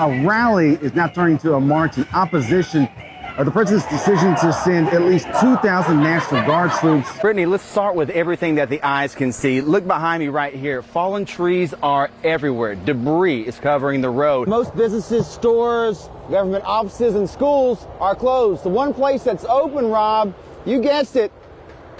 A rally is now turning into a march in opposition of the president's decision to send at least 2,000 National Guard troops. Brittany, let's start with everything that the eyes can see. Look behind me right here. Fallen trees are everywhere. Debris is covering the road. Most businesses, stores, government offices, and schools are closed. The one place that's open, Rob, you guessed it,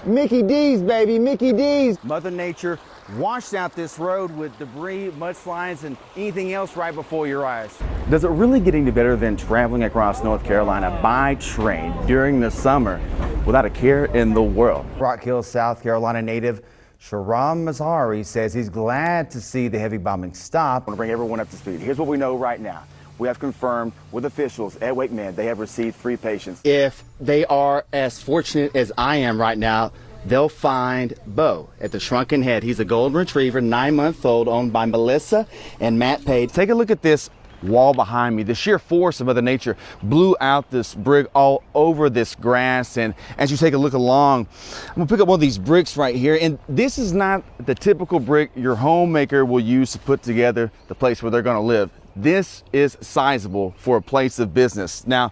Mickey D's, baby, Mickey D's. Mother Nature washed out this road with debris, mudslides, and anything else right before your eyes. Does it really get any better than traveling across North Carolina by train during the summer without a care in the world? Rock Hill, South Carolina native Sharam Mazhari says he's glad to see the heavy bombing stop. I want to bring everyone up to speed. Here's what we know right now. We have confirmed with officials at Wake Med they have received 3 patients. If they are as fortunate as I am right now, they'll find Bo at the Shrunken Head. He's a golden retriever, 9-month-old, owned by Melissa and Matt Page. Take a look at this wall behind me. The sheer force of Mother Nature blew out this brick all over this grass. And as you take a look along, I'm gonna pick up one of these bricks right here. And this is not the typical brick your homemaker will use to put together the place where they're gonna live. This is sizable for a place of business. Now,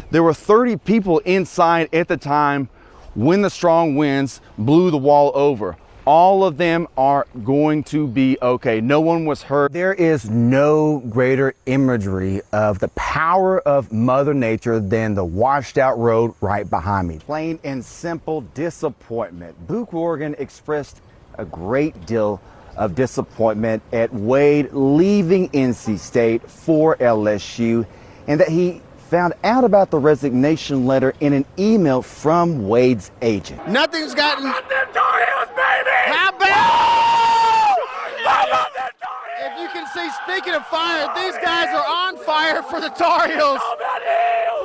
there were 30 people inside at the time when the strong winds blew the wall over. All of them are going to be okay. No one was hurt. There is no greater imagery of the power of Mother Nature than the washed out road right behind me. Plain and simple disappointment. Buke, Oregon expressed a great deal of disappointment at Wade leaving NC State for LSU, and that he found out about the resignation letter in an email from Wade's agent. Nothing's gotten... Them Tar Heels, baby! How bad? I love them Tar Heels! If you can see, speaking of fire, these guys are on fire for the Tar Heels.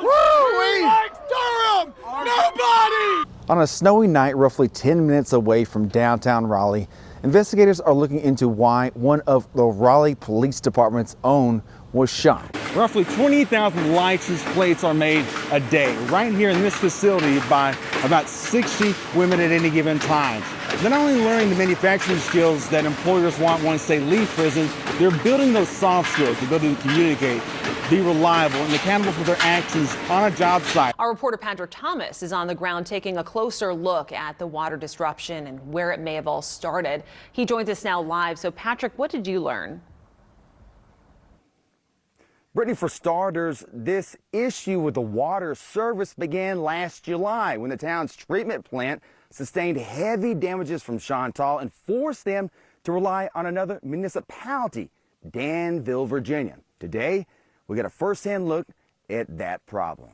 Woo-wee! Durham! Nobody! On a snowy night roughly 10 minutes away from downtown Raleigh, investigators are looking into why one of the Raleigh Police Department's own was shot. Roughly 20,000 license plates are made a day right here in this facility by about 60 women at any given time. They're not only learning the manufacturing skills that employers want once they leave prison, they're building those soft skills, the ability to communicate, be reliable, and accountable for their actions on a job site. Our reporter Patrick Thomas is on the ground taking a closer look at the water disruption and where it may have all started. He joins us now live. So Patrick, what did you learn? Brittany, for starters, this issue with the water service began last July when the town's treatment plant sustained heavy damages from Chantal and forced them to rely on another municipality, Danville, Virginia. Today, we get a first-hand look at that problem.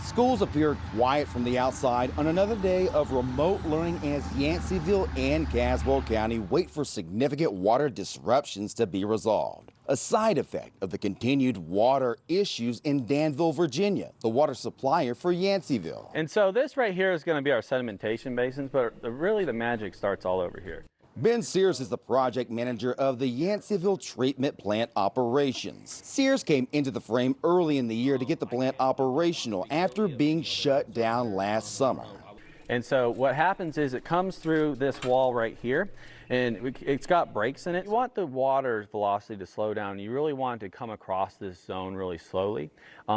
Schools appear quiet from the outside on another day of remote learning as Yanceyville and Caswell County wait for significant water disruptions to be resolved. A side effect of the continued water issues in Danville, Virginia, the water supplier for Yanceyville. And so this right here is going to be our sedimentation basins, but really the magic starts all over here. Ben Sears is the project manager of the Yanceyville treatment plant operations. Sears came into the frame early in the year to get the plant operational after being shut down last summer. And so what happens is it comes through this wall right here, and it's got breaks in it. You want the water velocity to slow down. You really want it to come across this zone really slowly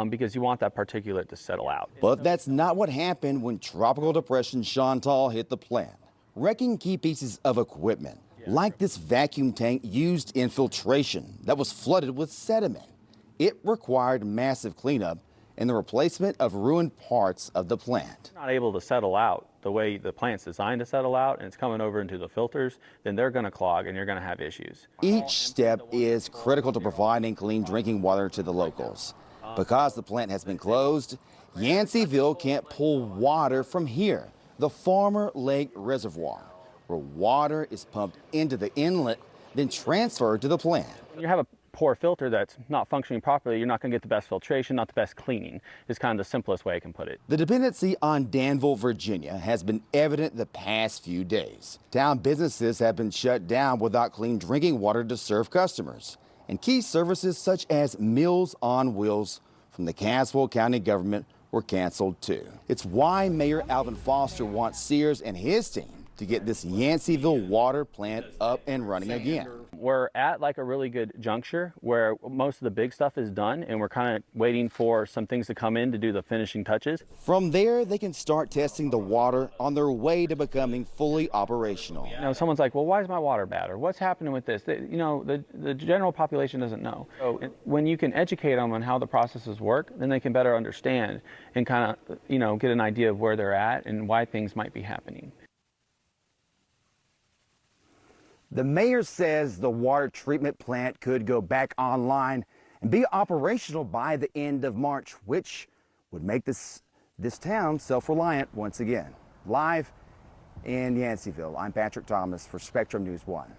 because you want that particulate to settle out. But that's not what happened when Tropical Depression Chantal hit the plant, wrecking key pieces of equipment, like this vacuum tank used in filtration that was flooded with sediment. It required massive cleanup and the replacement of ruined parts of the plant. Not able to settle out the way the plant's designed to settle out, and it's coming over into the filters, then they're going to clog and you're going to have issues. Each step is critical to providing clean drinking water to the locals. Because the plant has been closed, Yanceyville can't pull water from here, the Farmer Lake Reservoir, where water is pumped into the inlet, then transferred to the plant. When you have a poor filter that's not functioning properly, you're not going to get the best filtration, not the best cleaning, is kind of the simplest way I can put it. The dependency on Danville, Virginia has been evident the past few days. Town businesses have been shut down without clean drinking water to serve customers. And key services such as Meals on Wheels from the Caswell County government were canceled too. It's why Mayor Alvin Foster wants Sears and his team to get this Yanceyville water plant up and running again. We're at like a really good juncture where most of the big stuff is done, and we're kind of waiting for some things to come in to do the finishing touches. From there, they can start testing the water on their way to becoming fully operational. You know, someone's like, well, why is my water bad? Or what's happening with this? The general population doesn't know. So when you can educate them on how the processes work, then they can better understand and kind of, get an idea of where they're at and why things might be happening. The mayor says the water treatment plant could go back online and be operational by the end of March, which would make this town self-reliant once again. Live in Yanceyville, I'm Patrick Thomas for Spectrum News 1.